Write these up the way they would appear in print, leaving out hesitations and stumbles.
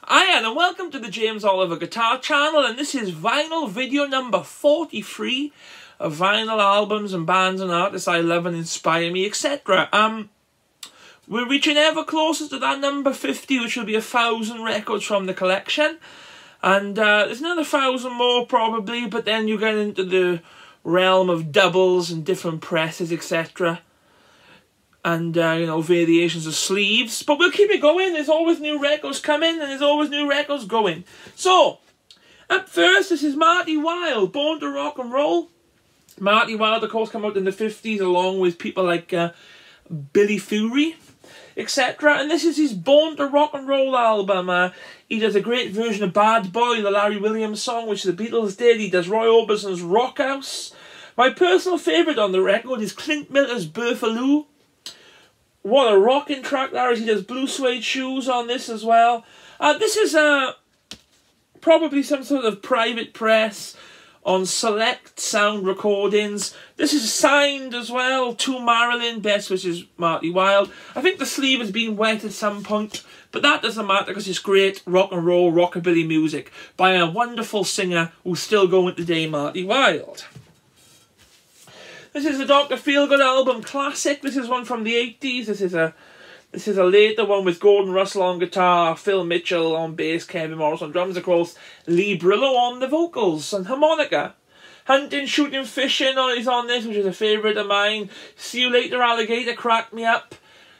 Hiya and welcome to the James Oliver Guitar Channel, and this is vinyl video number 43 of vinyl albums and bands and artists I love and inspire me, etc. We're reaching ever closer to that number 50, which will be 1,000 records from the collection. And there's another 1,000 more probably, but then you get into the realm of doubles and different presses, etc. And, you know, variations of sleeves. But we'll keep it going. There's always new records coming and there's always new records going. So, up first, this is Marty Wilde, Born to Rock and Roll. Marty Wilde, of course, came out in the 50s along with people like Billy Fury, etc. And this is his Born to Rock and Roll album. He does a great version of Bad Boy, the Larry Williams song, which the Beatles did. He does Roy Orbison's Rock House. My personal favourite on the record is Clint Miller's Berthaloo. What a rocking track there is. He does Blue Suede Shoes on this as well. This is probably some sort of private press on Select Sound Recordings. This is signed as well to Marilyn, best wishes Marty Wilde. I think the sleeve has been wet at some point, but that doesn't matter because it's great rock and roll, rockabilly music by a wonderful singer who's still going today, Marty Wilde. This is the Dr. Feelgood album classic. This is one from the 80s. This is a later one with Gordon Russell on guitar, Phil Mitchell on bass, Kevin Morris on drums, of course, Lee Brillo on the vocals and harmonica. Hunting, Shooting, Fishing is on this, which is a favourite of mine. See You Later Alligator cracked me up.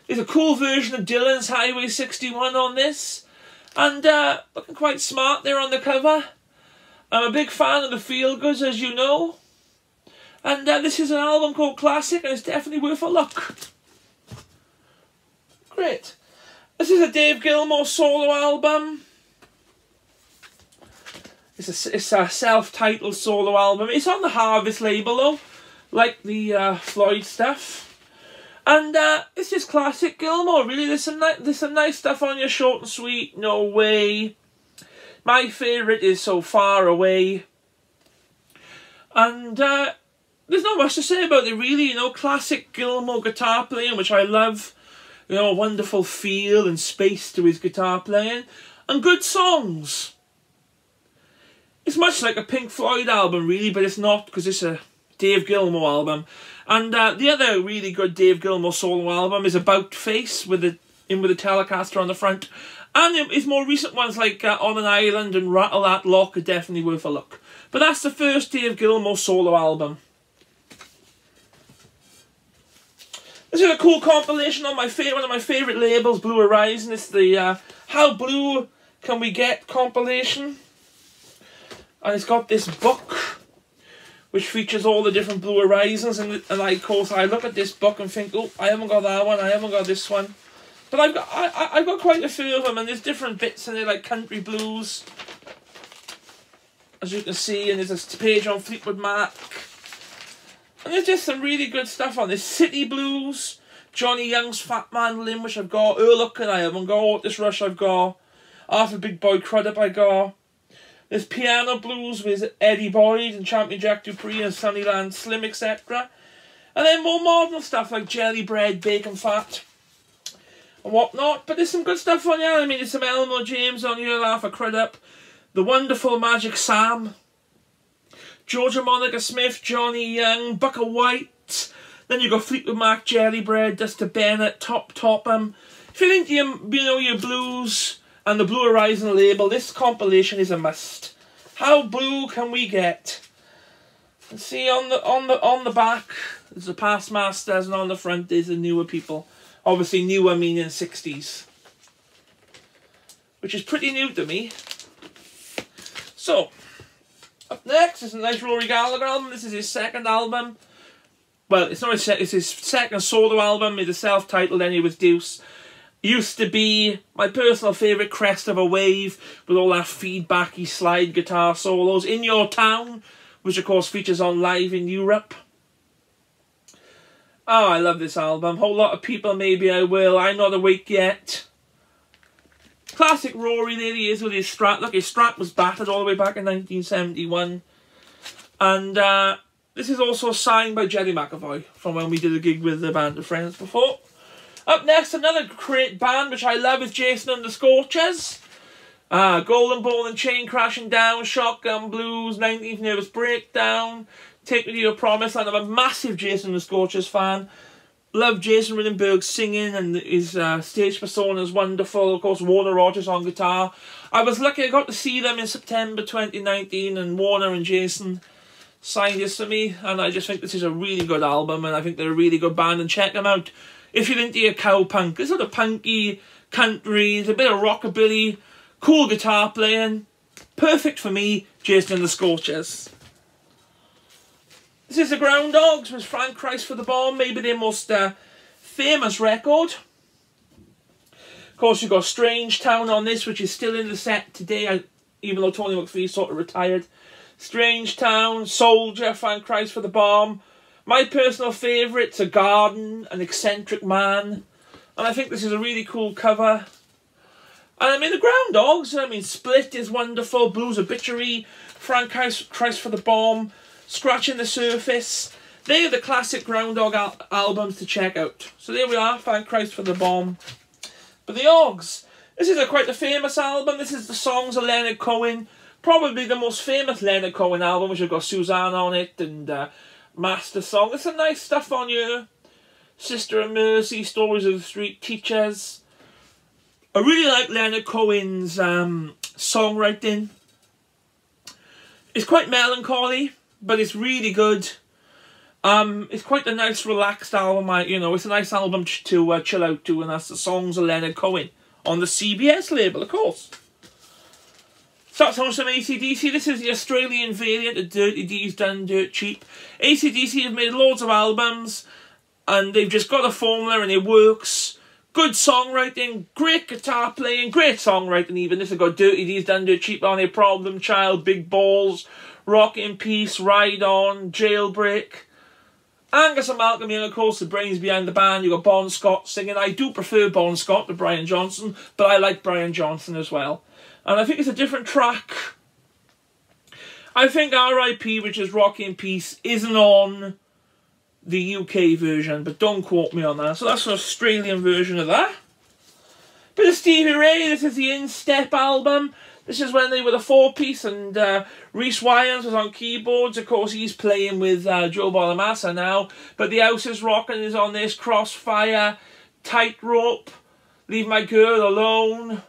There's a cool version of Dylan's Highway 61 on this. And looking quite smart there on the cover. I'm a big fan of the Feelgoods, as you know. And this is an album called Classic, and it's definitely worth a look. Great. This is a Dave Gilmour solo album. It's a self-titled solo album. It's on the Harvest label, though, like the Floyd stuff. And it's just classic Gilmour, really. There's some nice stuff on here, Short and Sweet, No Way. My favourite is So Far Away. And there's not much to say about it, really. You know, classic Gilmour guitar playing, which I love. You know, a wonderful feel and space to his guitar playing. And good songs. It's much like a Pink Floyd album, really, but it's not, because it's a Dave Gilmour album. And the other really good Dave Gilmour solo album is About Face, with the Telecaster on the front. And his more recent ones, like On an Island and Rattle That Lock, are definitely worth a look. But that's the first Dave Gilmour solo album. This is a cool compilation on one of my favourite labels, Blue Horizon. It's the How Blue Can We Get compilation. And it's got this book, which features all the different Blue Horizons. And of course, I look at this book and think, oh, I haven't got that one, I haven't got this one. But I've got quite a few of them, and there's different bits in there, like country blues, as you can see. And there's a page on Fleetwood Mac. And there's just some really good stuff on this. City Blues, Johnny Young's Fat Mandolin, which I've got. Urlucken I haven't got. Otis Rush I've got. Arthur Big Boy Crudup I got. There's Piano Blues with Eddie Boyd and Champion Jack Dupree and Sunnyland Slim, etc. And then more modern stuff like Jelly Bread, Bacon Fat, and whatnot. But there's some good stuff on here. I mean, there's some Elmore James on here, Arthur Crudup. The Wonderful Magic Sam. Georgia Monica Smith, Johnny Young, Bukka White. Then you've got Fleetwood Mac, Jelly Bread, Duster Bennett, Top Topham. If you're into your blues and the Blue Horizon label, this compilation is a must. How blue can we get? And see on the back there's the past masters, and on the front there's the newer people. Obviously newer meaning 60s. Which is pretty new to me. So, up next is a nice Rory Gallagher album. This is his second album. Well, it's not it's his second solo album. It's a self-titled, then he was Deuce. Used to be my personal favourite, Crest of a Wave, with all that feedbacky slide guitar solos. In Your Town, which of course features on Live in Europe. Oh, I love this album. Whole Lot of People, Maybe I Will, I'm Not Awake Yet. Classic Rory, there he is with his Strat. Look, his Strat was battered all the way back in 1971. And this is also signed by Jerry McAvoy from when we did a gig with the Band of Friends before. Up next, another great band which I love is Jason and the Scorchers. Golden Ball and Chain Crashing Down, Shotgun Blues, 19th Nervous Breakdown, Take Me to Your Promised Land. I'm a massive Jason and the Scorchers fan. Love Jason Rittenberg singing, and his stage persona is wonderful. Of course, Warner Rogers on guitar. I was lucky I got to see them in September 2019, and Warner and Jason signed this for me, and I just think this is a really good album, and I think they're a really good band, and check them out if you're into your cowpunk. It's sort of punky, country, it's a bit of rockabilly, cool guitar playing. Perfect for me, Jason and the Scorchers. This is the Groundhogs with Frank Christ for the Bomb, maybe their most famous record. Of course, you've got Strange Town on this, which is still in the set today, even though Tony McPhee sort of retired. Strange Town, Soldier, Frank Christ for the Bomb. My personal favourites are Garden, An Eccentric Man. And I think this is a really cool cover. And I mean, the Groundhogs, I mean, Split is wonderful, Blues Obituary, Frank Christ for the Bomb, Scratching the Surface. They are the classic Groundhog albums to check out. So there we are, Frank Christ for the Bomb. But the Hogs, this is quite a famous album. This is the songs of Leonard Cohen. Probably the most famous Leonard Cohen album, which has got Suzanne on it and Master Song. There's some nice stuff on here. Sister of Mercy, Stories of the Street Teachers. I really like Leonard Cohen's songwriting. It's quite melancholy, but it's really good. It's quite a nice, relaxed album. It's a nice album to chill out to, and that's the songs of Leonard Cohen on the CBS label, of course. Starts on some AC/DC. This is the Australian variant of Dirty D's Done Dirt Cheap. AC/DC have made loads of albums, and they've just got a formula, and it works. Good songwriting, great guitar playing, great songwriting even. This has got Dirty D's Done Dirt Cheap on it, Problem Child, Big Balls, Rock in Peace, Ride On, Jailbreak. Angus and Malcolm Young, of course, the brains behind the band. You've got Bon Scott singing. I do prefer Bon Scott to Brian Johnson, but I like Brian Johnson as well. And I think it's a different track. I think R.I.P., which is Rock in Peace, isn't on the UK version, but don't quote me on that. So that's an Australian version of that. Bit of Stevie Ray. This is the In Step album. This is when they were the four-piece, and Rhys Wylans was on keyboards. Of course, he's playing with Joe Bonamassa now. But The House Is Rockin' is on this. Crossfire, Tightrope, Leave My Girl Alone,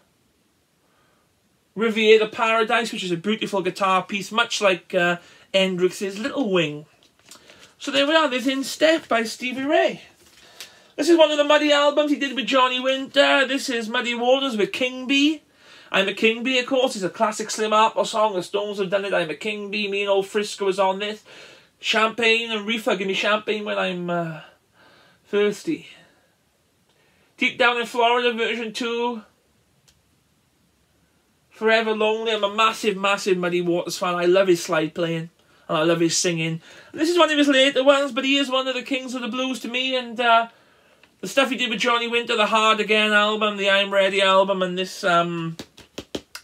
Riviera Paradise, which is a beautiful guitar piece, much like Hendrix's Little Wing. So there we are. There's In Step by Stevie Ray. This is one of the Muddy albums he did with Johnny Winter. This is Muddy Waters with King Bee. I'm a King Bee, of course. It's a classic Slim Harper song. The Stones have done it. I'm a King Bee. Me and old Frisco is on this. Champagne and Reefer. Give me champagne when I'm thirsty. Deep Down in Florida, version 2. Forever Lonely. I'm a massive, massive Muddy Waters fan. I love his slide playing. And I love his singing. And this is one of his later ones, but he is one of the kings of the blues to me. And the stuff he did with Johnny Winter, the Hard Again album, the I'm Ready album, and this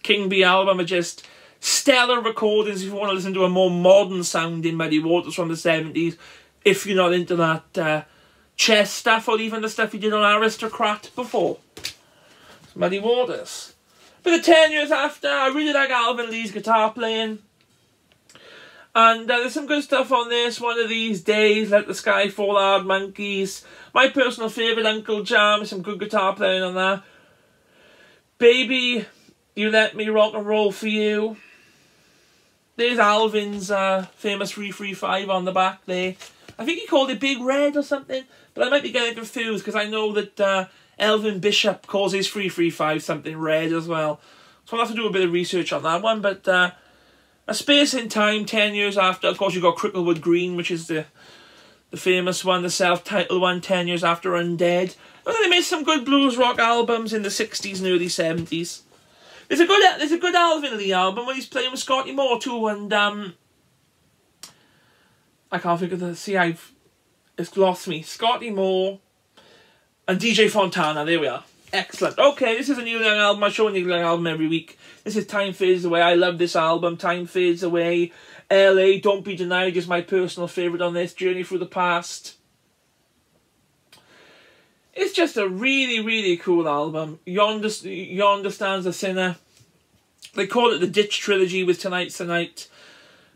King Bee album are just stellar recordings if you want to listen to a more modern sounding Muddy Waters from the 70s. If you're not into that chess stuff, or even the stuff he did on Aristocrat before. It's Muddy Waters. But the 10 years after, I really like Alvin Lee's guitar playing. And there's some good stuff on this. One of These Days, Let the Sky Fall, Hard Monkeys. My personal favourite, Uncle Jam, some good guitar playing on that. Baby, You Let Me Rock and Roll For You. There's Alvin's famous 335 on the back there. I think he called it Big Red or something, but I might be getting confused because I know that Elvin Bishop calls his 335 something red as well. So I'll have to do a bit of research on that one, but A Space in Time, 10 years after. Of course, you've got Cricklewood Green, which is the famous one, the self-titled one, 10 years after Undead. And then they made some good blues rock albums in the 60s and early 70s. There's a good Alvin Lee album where he's playing with Scotty Moore too, and I can't think of the... it's lost me. Scotty Moore and DJ Fontana, there we are. Excellent. Okay, this is a Neil Young album. I show a Neil Young album every week. This is Time Fades Away. I love this album. Time Fades Away. LA, Don't Be Denied is my personal favourite on this. Journey Through the Past. It's just a really, really cool album. Yonder Stands a Sinner. They call it the Ditch Trilogy with Tonight's the Night.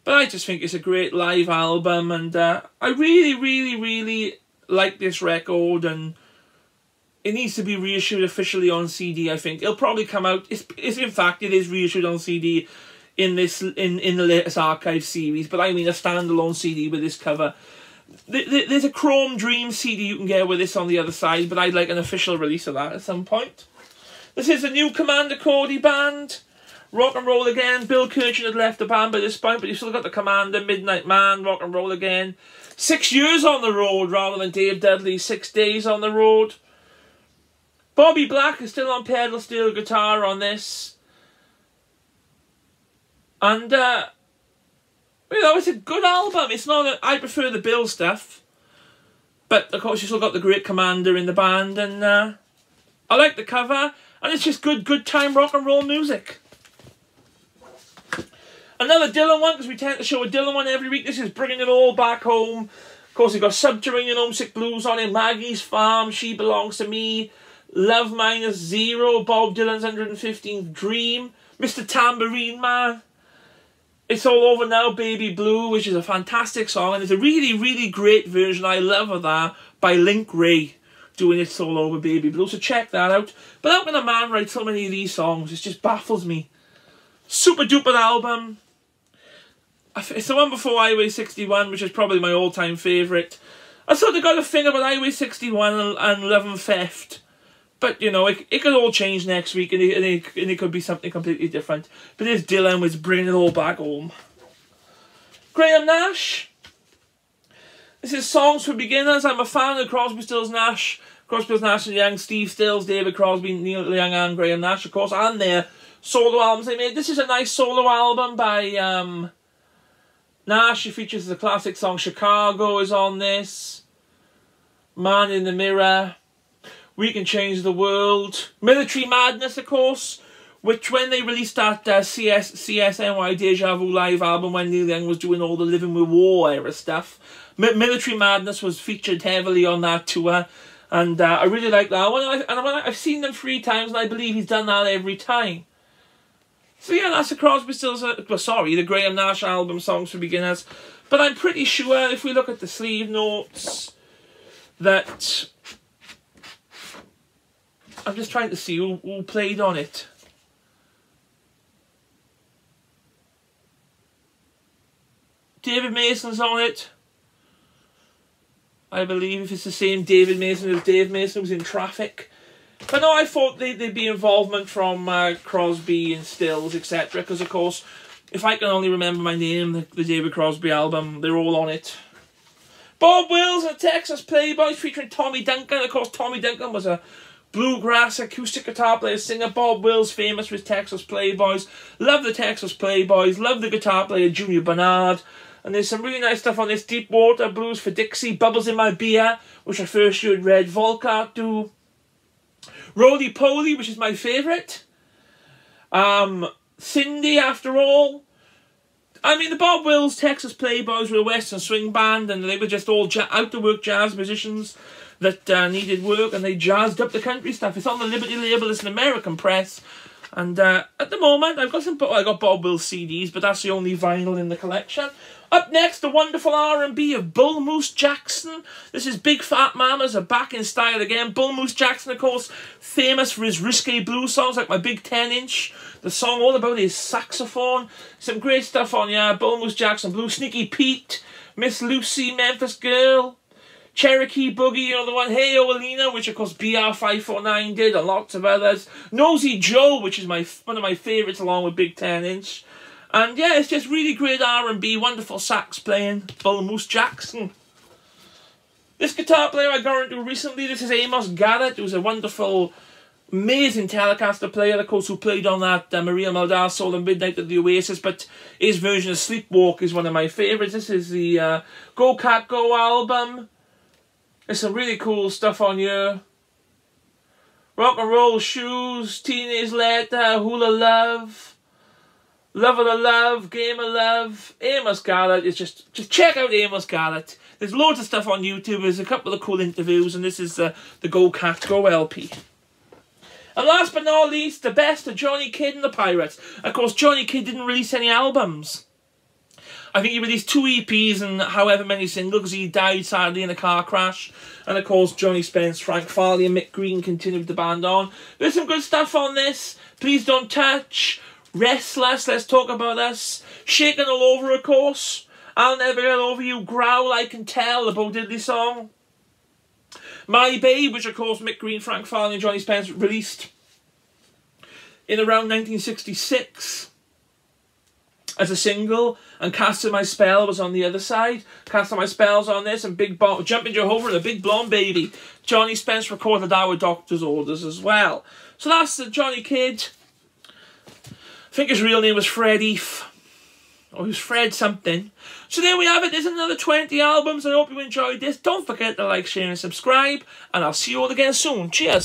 But I just think it's a great live album, and I really, really, really like this record, and it needs to be reissued officially on CD, I think. It'll probably come out, in fact, it is reissued on CD in the latest archive series, but I mean a standalone CD with this cover. There's a Chrome Dream CD you can get with this on the other side, but I'd like an official release of that at some point. This is the new Commander Cody band. Rock and Roll Again. Bill Kirchen had left the band by this point, but you've still got the Commander, Midnight Man, Rock and Roll Again. 6 years on the road rather than Dave Dudley's 6 days on the road. Bobby Black is still on pedal steel guitar on this. And, you know, it's a good album. It's not that I prefer the Bill stuff. But, of course, you still got the great Commander in the band. And I like the cover. And it's just good time rock and roll music. Another Dylan one, because we tend to show a Dylan one every week. This is Bringing It All Back Home. Of course, you've got Subterranean Homesick Blues on it. Maggie's Farm, She Belongs to Me. Love Minus Zero, Bob Dylan's 115th Dream. Mr. Tambourine Man. It's All Over Now, Baby Blue, which is a fantastic song. And it's a really, really great version, I love of that, by Link Wray, doing It's All Over, Baby Blue. So check that out. But how can a man write so many of these songs? It just baffles me. Super duper album. It's the one before Highway 61, which is probably my all-time favourite. I sort of got a thing about Highway 61 and Love and Theft. But, you know, it could all change next week, and it could be something completely different. But this Dylan was Bringing It All Back Home. Graham Nash. This is Songs for Beginners. I'm a fan of Crosby, Stills, Nash. Crosby, Stills, Nash and Young, Steve Stills, David Crosby, Neil Young and Graham Nash, of course, and their solo albums they made. This is a nice solo album by Nash. It features the classic song Chicago is on this. Man in the Mirror. We Can Change the World. Military Madness, of course, which when they released that CSNY Deja Vu live album when Neil Young was doing all the Living with War era stuff, Military Madness was featured heavily on that tour, and I really like that one. And I've seen them 3 times, and I believe he's done that every time. So yeah, that's the Crosby, Stills, the Graham Nash album, Songs for Beginners. But I'm pretty sure if we look at the sleeve notes that... I'm just trying to see who played on it. David Mason's on it. I believe if it's the same David Mason as Dave Mason was in Traffic. But no, I thought there'd be involvement from Crosby and Stills, etc. Because, of course, if I can only remember my name, the David Crosby album, they're all on it. Bob Wills and the Texas Playboys featuring Tommy Duncan. Of course, Tommy Duncan was a bluegrass acoustic guitar player, singer. Bob Wills, famous for his Texas Playboys. Love the Texas Playboys. Love the guitar player, Junior Bernard. And there's some really nice stuff on this. Deep Water, Blues for Dixie, Bubbles in My Beer, which I first heard Red Volkart do. Roly Poly, which is my favourite. Cindy, After All. I mean, the Bob Wills Texas Playboys were a Western swing band, and they were just all out-to-work jazz musicians that needed work, and they jazzed up the country stuff. It's on the Liberty label. It's an American press. And at the moment, I got Bob Wills CDs, but that's the only vinyl in the collection. Up next, the wonderful R&B of Bull Moose Jackson. This is Big Fat Mamas are back in style again. Bull Moose Jackson, of course, famous for his risque blues songs like My Big 10-Inch. The song all about his saxophone. Some great stuff on here. Bull Moose Jackson Blues. Sneaky Pete, Miss Lucy, Memphis Girl, Cherokee Boogie, you know the one, Hey O Alina, which of course BR549 did, and lots of others. Nosy Joe, which is one of my favourites along with Big 10-Inch. And yeah, it's just really great R&B, wonderful sax playing, Bull Moose Jackson. This guitar player I got into recently, this is Amos Garrett, who's a wonderful, amazing Telecaster player, of course, who played on that Maria Muldaur solo Midnight at the Oasis, but his version of Sleepwalk is one of my favourites. This is the Go Cat Go album. There's some really cool stuff on here. Rock and Roll Shoes, Teenage Letter, Hula Love, Love of the Love, Game of Love. Amos Garrett is just check out Amos Garrett. There's loads of stuff on YouTube. There's a couple of cool interviews, and this is the Go Cat Go LP. And last but not least, the best of Johnny Kidd and the Pirates. Of course, Johnny Kidd didn't release any albums. I think he released 2 EPs and however many singles because he died sadly in a car crash. And of course, Johnny Spence, Frank Farley and Mick Green continued the band on. There's some good stuff on this. Please Don't Touch, Restless, Let's Talk About Us, Shaking All Over, of course, I'll Never Get Over You, Growl, I Can Tell, the Bo Diddley song. My Babe, which of course Mick Green, Frank Farley and Johnny Spence released in around 1966 as a single, and Casting My Spell was on the other side. Casting My Spell's on this, and Jumping Jehovah and the Big Blonde Baby. Johnny Spence recorded that with Doctor's Orders as well. So that's the Johnny Kidd. I think his real name was Fred Eef. Or he was Fred something. So there we have it. There's another 20 albums. I hope you enjoyed this. Don't forget to like, share and subscribe. And I'll see you all again soon. Cheers.